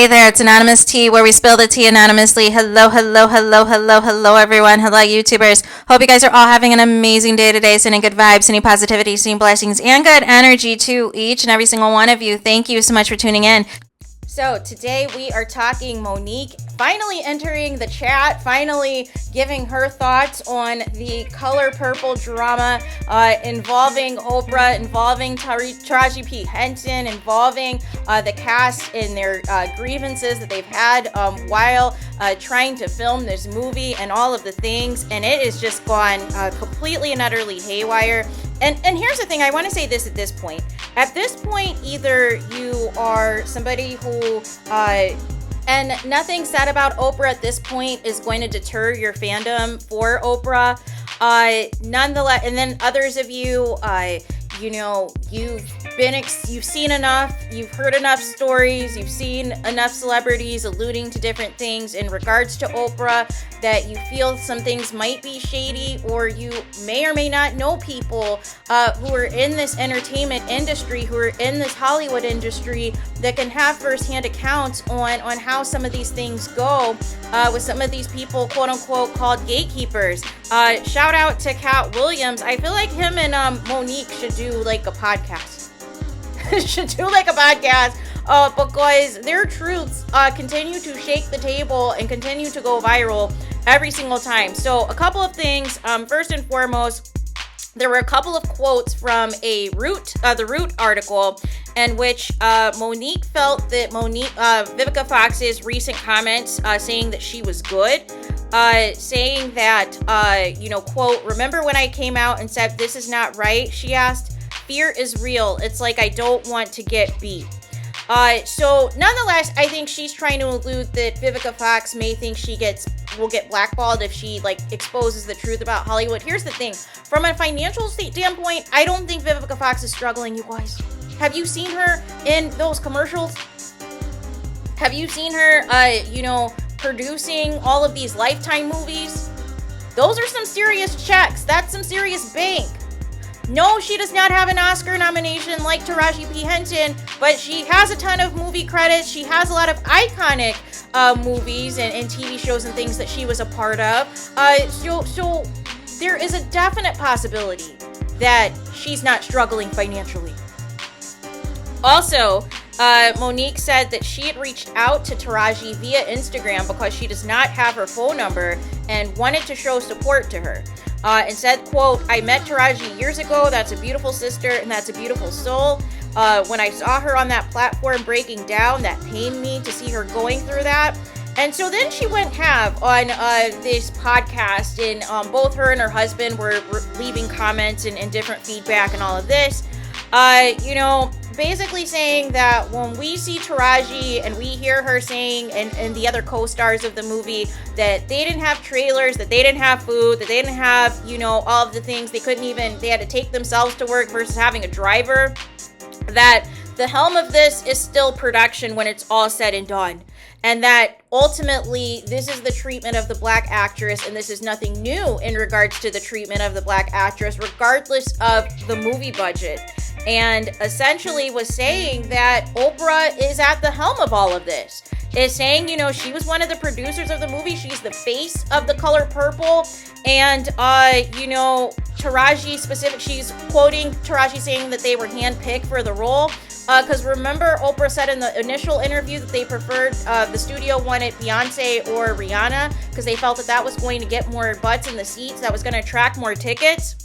there, it's Anonymous Tea, where we spill the tea anonymously. Hello, hello, hello, hello, hello, everyone. Hello, YouTubers. Hope you guys are all having an amazing day today, sending good vibes, sending positivity, sending blessings, and good energy to each and every single one of you. Thank you so much for tuning in. So today we are talking Monique finally entering the chat, finally giving her thoughts on the Color Purple drama involving Oprah, involving Taraji P. Henson, involving the cast and their grievances that they've had while trying to film this movie and all of the things. And it has just gone completely and utterly haywire. And here's the thing, I want to say this at this point. At this point, either you are somebody who, and nothing said about Oprah at this point is going to deter your fandom for Oprah. Nonetheless, and then others of you, you've seen enough, you've heard enough stories, you've seen enough celebrities alluding to different things in regards to Oprah that you feel some things might be shady, or you may or may not know people who are in this entertainment industry, who are in this Hollywood industry that can have firsthand accounts on how some of these things go with some of these people, quote unquote, called gatekeepers. Shout out to Cat Williams. I feel like him and Monique should do like a podcast. Because their truths continue to shake the table and continue to go viral every single time. So a couple of things. First and foremost, there were a couple of quotes from the Root article in which Monique felt that Vivica Fox's recent comments saying that she was good, saying that, quote, "Remember when I came out and said this is not right?" She asked. "Fear is real. It's like I don't want to get beat." So nonetheless, I think she's trying to allude that Vivica Fox may think will get blackballed if she exposes the truth about Hollywood. Here's the thing. From a financial standpoint, I don't think Vivica Fox is struggling, you guys. Have you seen her in those commercials? Have you seen her, producing all of these Lifetime movies? Those are some serious checks. That's some serious bank. No, she does not have an Oscar nomination like Taraji P. Henson, but she has a ton of movie credits. She has a lot of iconic movies and TV shows and things that she was a part of. So there is a definite possibility that she's not struggling financially. Also, Monique said that she had reached out to Taraji via Instagram because she does not have her phone number and wanted to show support to her. And said, quote, "I met Taraji years ago. That's a beautiful sister and that's a beautiful soul. When I saw her on that platform breaking down, that pained me to see her going through that." And so then she went on this podcast, and both her and her husband were leaving comments and different feedback and all of this. Basically saying that when we see Taraji and we hear her saying and the other co-stars of the movie that they didn't have trailers, that they didn't have food, that they didn't have, all of the things, they had to take themselves to work versus having a driver, that the helm of this is still production when it's all said and done. And that ultimately, this is the treatment of the black actress, and this is nothing new in regards to the treatment of the black actress, regardless of the movie budget. And essentially was saying that Oprah is at the helm of all of this. Is saying, she was one of the producers of the movie. She's the face of The Color Purple. And, Taraji she's quoting Taraji saying that they were handpicked for the role. Because remember, Oprah said in the initial interview that they preferred, the studio wanted Beyonce or Rihanna because they felt that was going to get more butts in the seats, that was going to attract more tickets.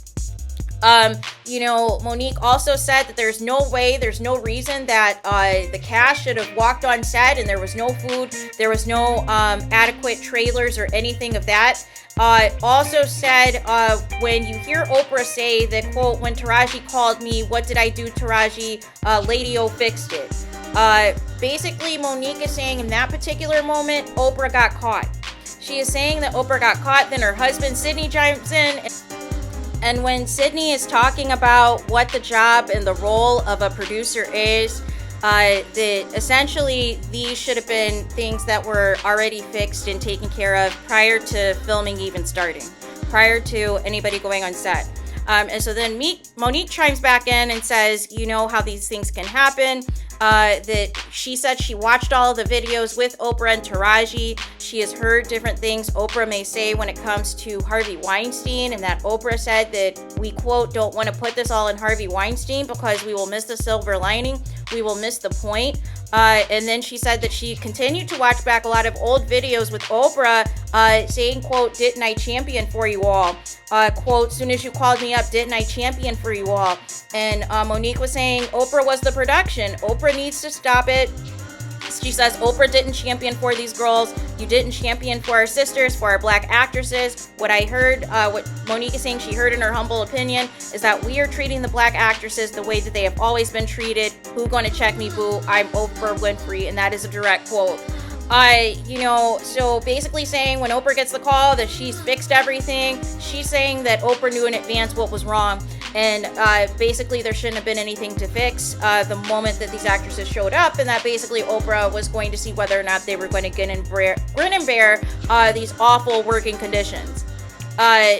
Monique also said that there's no reason that the cast should have walked on set and there was no food, there was no adequate trailers or anything of that. Also said, when you hear Oprah say that, quote, "When Taraji called me, what did I do, Taraji? Lady-O fixed it." Basically, Monique is saying in that particular moment, Oprah got caught. She is saying that Oprah got caught, then her husband, Sydney, chimes in. And when Sydney is talking about what the job and the role of a producer is, that essentially these should have been things that were already fixed and taken care of prior to filming even starting, prior to anybody going on set. And so then Monique chimes back in and says, how these things can happen. that she said she watched all of the videos with Oprah and Taraji. She has heard different things Oprah may say when it comes to Harvey Weinstein, and that Oprah said that we, quote, don't want to put this all in Harvey Weinstein because we will miss the silver lining. We will miss the point. And then she said that she continued to watch back a lot of old videos with Oprah saying, quote, didn't I champion for you all? Quote, soon as you called me up, didn't I champion for you all? And Monique was saying Oprah was the production. Oprah needs to stop it. She says Oprah didn't champion for these girls. You didn't champion for our sisters, for our black actresses. What I heard, what Monique is saying she heard in her humble opinion, is that we are treating the black actresses the way that they have always been treated. Who gonna check me, boo? I'm Oprah Winfrey, and that is a direct quote. So basically saying when Oprah gets the call that she's fixed everything, she's saying that Oprah knew in advance what was wrong. And basically there shouldn't have been anything to fix the moment that these actresses showed up, and that basically Oprah was going to see whether or not they were going to grin and bear these awful working conditions.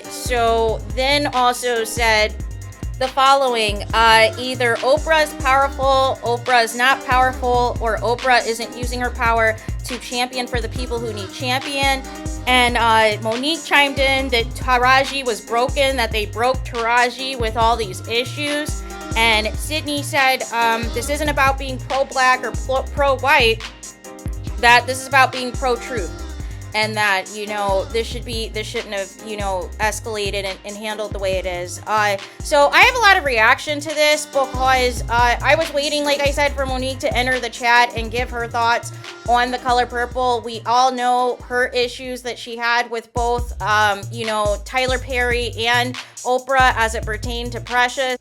So then also said the following, either Oprah is powerful, Oprah is not powerful, or Oprah isn't using her power to champion for the people who need champion. And Monique chimed in that Taraji was broken, that they broke Taraji with all these issues. And Sydney said this isn't about being pro-black or pro-white, that this is about being pro-truth. And that, this shouldn't have, escalated and handled the way it is. So I have a lot of reaction to this because I was waiting, like I said, for Monique to enter the chat and give her thoughts on The Color Purple. We all know her issues that she had with both, Tyler Perry and Oprah as it pertained to Precious.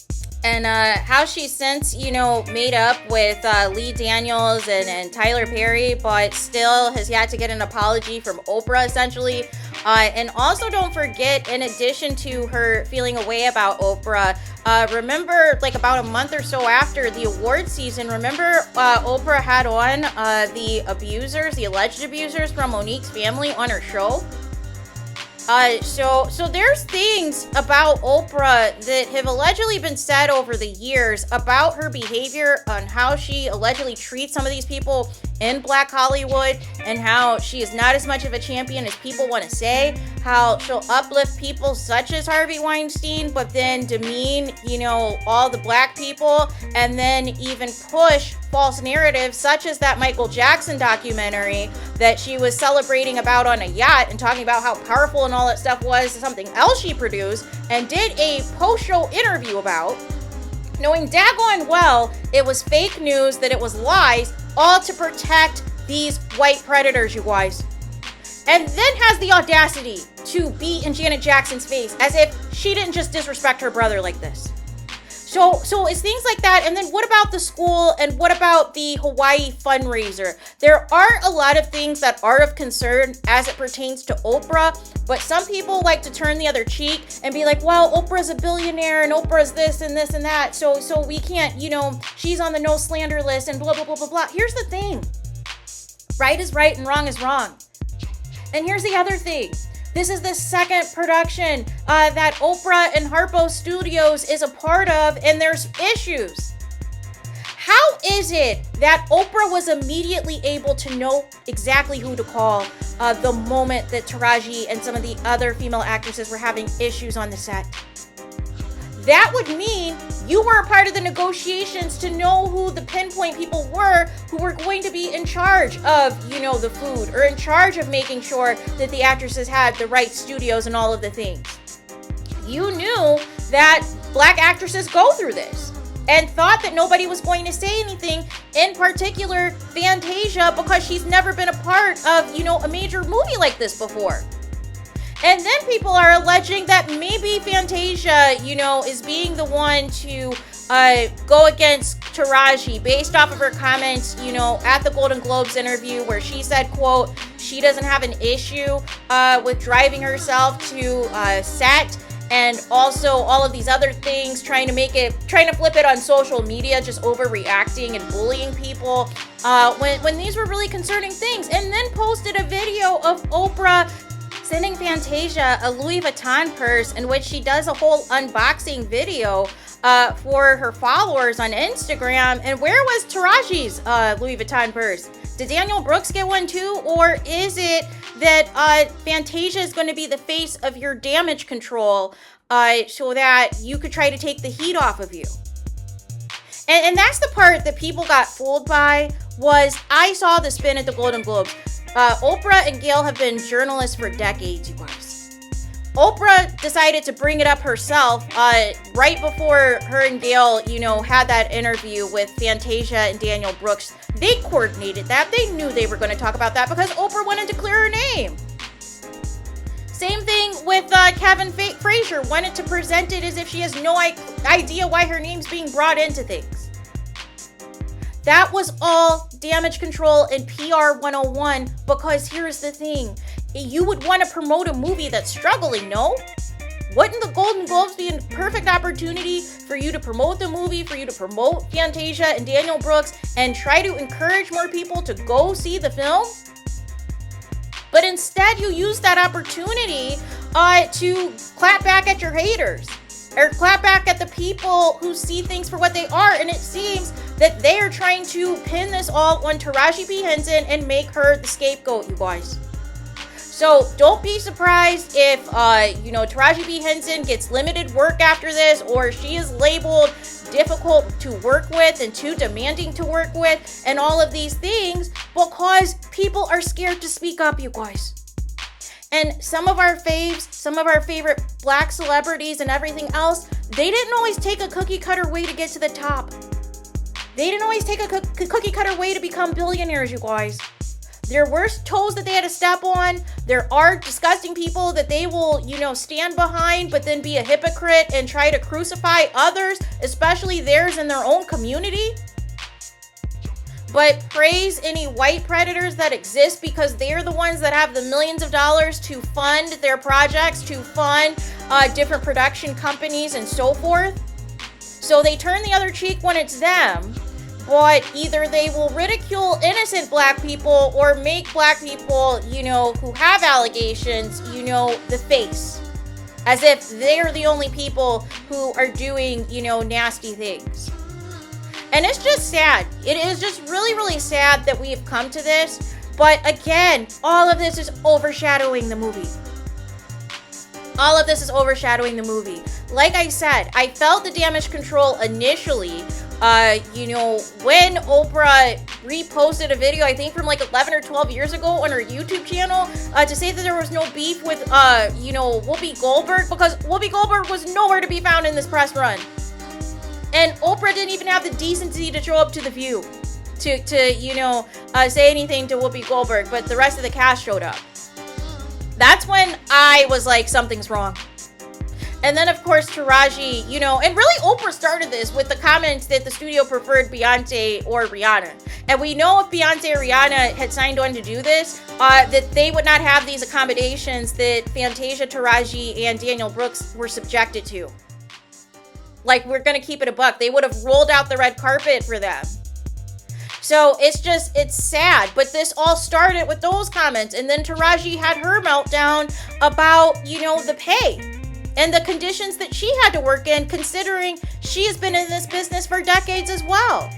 And how she's since, made up with Lee Daniels and Tyler Perry, but still has yet to get an apology from Oprah, essentially. And also don't forget, in addition to her feeling a way about Oprah, remember, like about a month or so after the award season, remember Oprah had on the alleged abusers from Monique's family on her show? So there's things about Oprah that have allegedly been said over the years about her behavior, on how she allegedly treats some of these people in Black Hollywood, and how she is not as much of a champion as people want to say, how she'll uplift people such as Harvey Weinstein, but then demean, all the black people, and then even push false narratives such as that Michael Jackson documentary that she was celebrating about on a yacht and talking about how powerful and all that stuff was, something else she produced and did a post-show interview about, knowing daggone well it was fake news, that it was lies, all to protect these white predators, you guys. And then has the audacity to be in Janet Jackson's face as if she didn't just disrespect her brother like this. So it's things like that. And then what about the school, and what about the Hawaii fundraiser? There are a lot of things that are of concern as it pertains to Oprah, but some people like to turn the other cheek and be like, well, Oprah's a billionaire and Oprah's this and this and that, so we can't, she's on the no slander list and blah, blah, blah, blah, blah. Here's the thing. Right is right and wrong is wrong. And here's the other thing. This is the second production that Oprah and Harpo Studios is a part of, and there's issues. How is it that Oprah was immediately able to know exactly who to call the moment that Taraji and some of the other female actresses were having issues on the set? That would mean you were a part of the negotiations to know who the pinpoint people were who were going to be in charge of, the food, or in charge of making sure that the actresses had the right studios and all of the things. You knew that black actresses go through this and thought that nobody was going to say anything, in particular Fantasia, because she's never been a part of, a major movie like this before. And then people are alleging that maybe Fantasia, is being the one to go against Taraji based off of her comments, at the Golden Globes interview, where she said, quote, she doesn't have an issue with driving herself to set, and also all of these other things, trying to flip it on social media, just overreacting and bullying people, when these were really concerning things. And then posted a video of Oprah sending Fantasia a Louis Vuitton purse, in which she does a whole unboxing video for her followers on Instagram. And where was Taraji's Louis Vuitton purse? Did Daniel Brooks get one too? Or is it that Fantasia is going to be the face of your damage control so that you could try to take the heat off of you? And that's the part that people got fooled by. Was I saw the spin at the Golden Globes. Oprah and Gayle have been journalists for decades, you guys. Oprah decided to bring it up herself right before her and Gayle, had that interview with Fantasia and Daniel Brooks. They coordinated that. They knew they were going to talk about that because Oprah wanted to clear her name. Same thing with Kevin Frazier. Wanted to present it as if she has no idea why her name's being brought into things. That was all damage control and PR 101 because here's the thing. You would want to promote a movie that's struggling, no? Wouldn't the Golden Globes be a perfect opportunity for you to promote the movie, for you to promote Fantasia and Daniel Brooks and try to encourage more people to go see the film? But instead you use that opportunity to clap back at your haters or clap back at the people who see things for what they are. And it seems that they are trying to pin this all on Taraji P. Henson and make her the scapegoat, you guys. So don't be surprised if, Taraji P. Henson gets limited work after this, or she is labeled difficult to work with and too demanding to work with and all of these things because people are scared to speak up, you guys. And some of our faves, some of our favorite black celebrities and everything else, they didn't always take a cookie cutter way to get to the top. They didn't always take a cookie cutter way to become billionaires, you guys. There were toes that they had to step on. There are disgusting people that they will, stand behind, but then be a hypocrite and try to crucify others, especially theirs in their own community. But praise any white predators that exist because they're the ones that have the millions of dollars to fund their projects, to fund different production companies and so forth. So they turn the other cheek when it's them. But either they will ridicule innocent black people or make black people, who have allegations, the face. As if they're the only people who are doing, nasty things. And it's just sad. It is just really, really sad that we have come to this. But again, all of this is overshadowing the movie. All of this is overshadowing the movie. Like I said, I felt the damage control initially, when Oprah reposted a video, I think from like 11 or 12 years ago on her YouTube channel, to say that there was no beef with, Whoopi Goldberg, because Whoopi Goldberg was nowhere to be found in this press run. And Oprah didn't even have the decency to show up to The View to say anything to Whoopi Goldberg, but the rest of the cast showed up. That's when I was like, something's wrong. And then, of course, Taraji, and really Oprah started this with the comments that the studio preferred Beyonce or Rihanna. And we know if Beyonce or Rihanna had signed on to do this, that they would not have these accommodations that Fantasia, Taraji, and Daniel Brooks were subjected to. Like, we're going to keep it a buck. They would have rolled out the red carpet for them. So it's sad. But this all started with those comments. And then Taraji had her meltdown about, the pay and the conditions that she had to work in, considering she has been in this business for decades as well.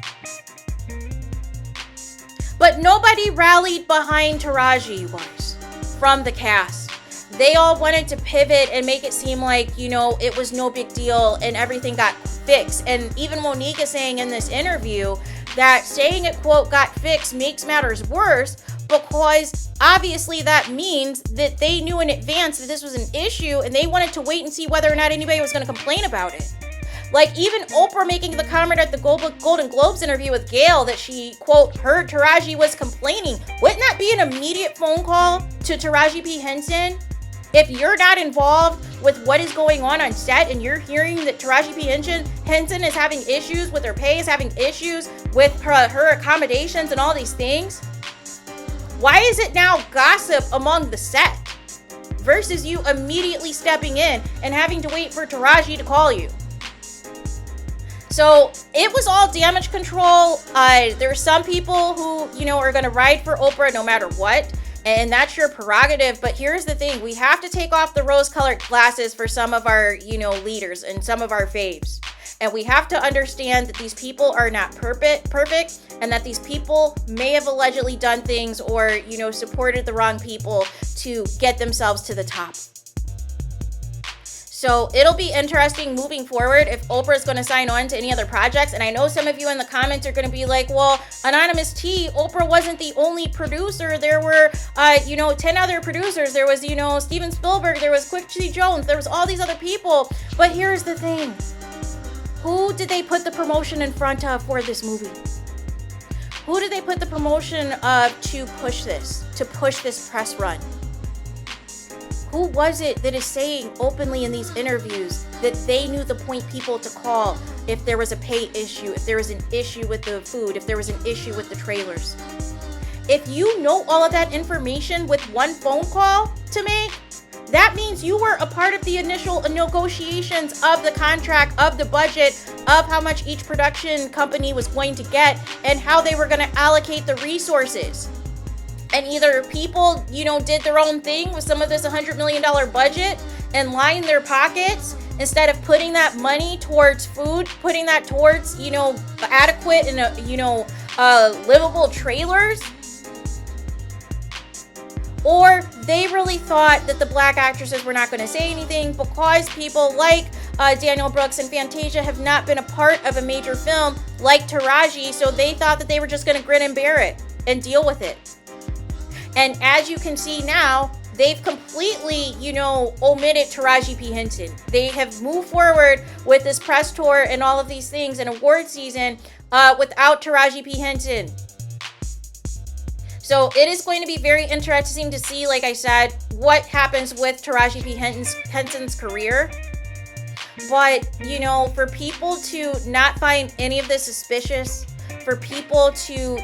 But nobody rallied behind Taraji, you guys, from the cast. They all wanted to pivot and make it seem like, it was no big deal and everything got fixed. And even Monique is saying in this interview that saying it, quote, got fixed makes matters worse, because obviously that means that they knew in advance that this was an issue and they wanted to wait and see whether or not anybody was going to complain about it. Like even Oprah making the comment at the Golden Globes interview with Gayle that she, quote, heard Taraji was complaining. Wouldn't that be an immediate phone call to Taraji P. Henson? If you're not involved with what is going on set and you're hearing that Taraji P. Henson is having issues with her pay, is having issues with her accommodations and all these things, why is it now gossip among the set versus you immediately stepping in and having to wait for Taraji to call you? So it was all damage control. There are some people who, are going to ride for Oprah no matter what. And that's your prerogative. But here's the thing. We have to take off the rose-colored glasses for some of our, leaders and some of our faves. And we have to understand that these people are not perfect, and that these people may have allegedly done things or, you know, supported the wrong people to get themselves to the top. So it'll be interesting moving forward if Oprah is going to sign on to any other projects. And I know some of you in the comments are going to be like, well, Anonymous T, Oprah wasn't the only producer. There were, 10 other producers. There was, Steven Spielberg. There was Quincy Jones. There was all these other people. But here's the thing. Who did they put the promotion in front of for this movie? Who did they put the promotion of to push this press run? Who was it that is saying openly in these interviews that they knew the point people to call if there was a pay issue, if there was an issue with the food, if there was an issue with the trailers? If you know all of that information with one phone call to make, that means you were a part of the initial negotiations of the contract, of the budget, of how much each production company was going to get and how they were going to allocate the resources. And either people, did their own thing with some of this $100 million budget and lined their pockets instead of putting that money towards food, putting that towards, adequate and, livable trailers. Or they really thought that the black actresses were not going to say anything because people like Daniel Brooks and Fantasia have not been a part of a major film like Taraji, so they thought that they were just going to grin and bear it and deal with it. And as you can see now, they've completely, omitted Taraji P. Henson. They have moved forward with this press tour and all of these things and award season without Taraji P. Henson. So it is going to be very interesting to see, like I said, what happens with Taraji P. Henson's career. But, for people to not find any of this suspicious, for people to,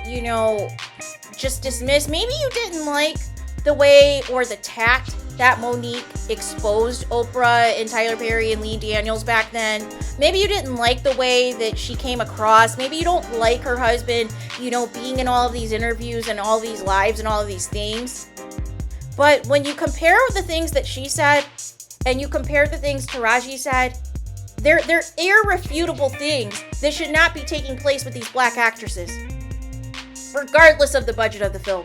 just dismiss. Maybe you didn't like the way or the tact that Monique exposed Oprah and Tyler Perry and Lee Daniels back then. Maybe you didn't like the way that she came across. Maybe you don't like her husband, being in all of these interviews and all these lives and all of these things. But when you compare the things that she said and you compare the things Taraji said, they're irrefutable things that should not be taking place with these black actresses, regardless of the budget of the film.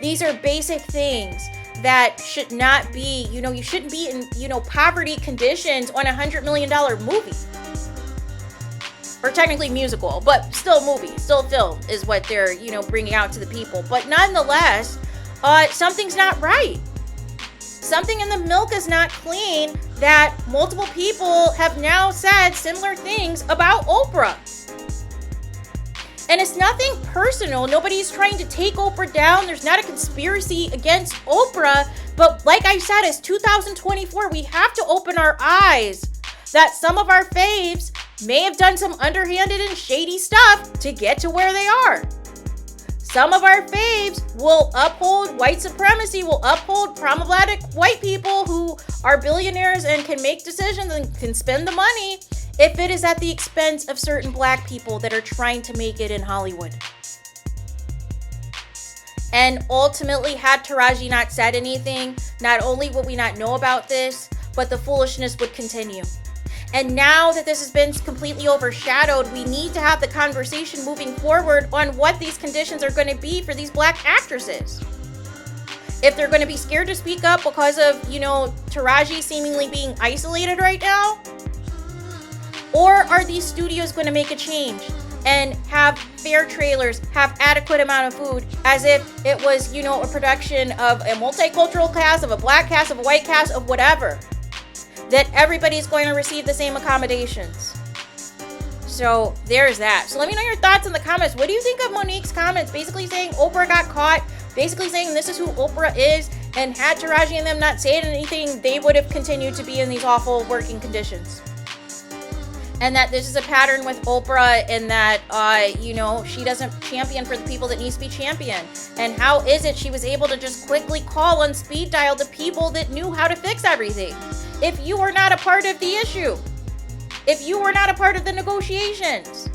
These are basic things that should not be, you shouldn't be in, poverty conditions on a $100 million movie. Or technically musical, but still movie, still film is what they're, bringing out to the people. But nonetheless, something's not right. Something in the milk is not clean that multiple people have now said similar things about Oprah. And it's nothing personal. Nobody's trying to take Oprah down. There's not a conspiracy against Oprah. But like I said, it's 2024. We have to open our eyes that some of our faves may have done some underhanded and shady stuff to get to where they are. Some of our faves will uphold white supremacy, will uphold problematic white people who are billionaires and can make decisions and can spend the money if it is at the expense of certain black people that are trying to make it in Hollywood. And ultimately, had Taraji not said anything, not only would we not know about this, but the foolishness would continue. And now that this has been completely overshadowed, we need to have the conversation moving forward on what these conditions are going to be for these black actresses. If they're going to be scared to speak up because of, Taraji seemingly being isolated right now, or are these studios going to make a change and have fair trailers, have adequate amount of food, as if it was, a production of a multicultural cast, of a black cast, of a white cast, of whatever, that everybody's going to receive the same accommodations. So there's that. So let me know your thoughts in the comments. What do you think of Monique's comments? Basically saying Oprah got caught, basically saying this is who Oprah is, and had Taraji and them not said anything, they would have continued to be in these awful working conditions. And that this is a pattern with Oprah, and that, she doesn't champion for the people that needs to be championed. And how is it she was able to just quickly call on speed dial the people that knew how to fix everything? If you were not a part of the issue, if you were not a part of the negotiations.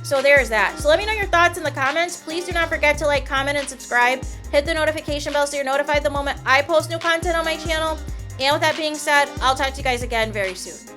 So there's that. So let me know your thoughts in the comments. Please do not forget to like, comment, and subscribe. Hit the notification bell so you're notified the moment I post new content on my channel. And with that being said, I'll talk to you guys again very soon.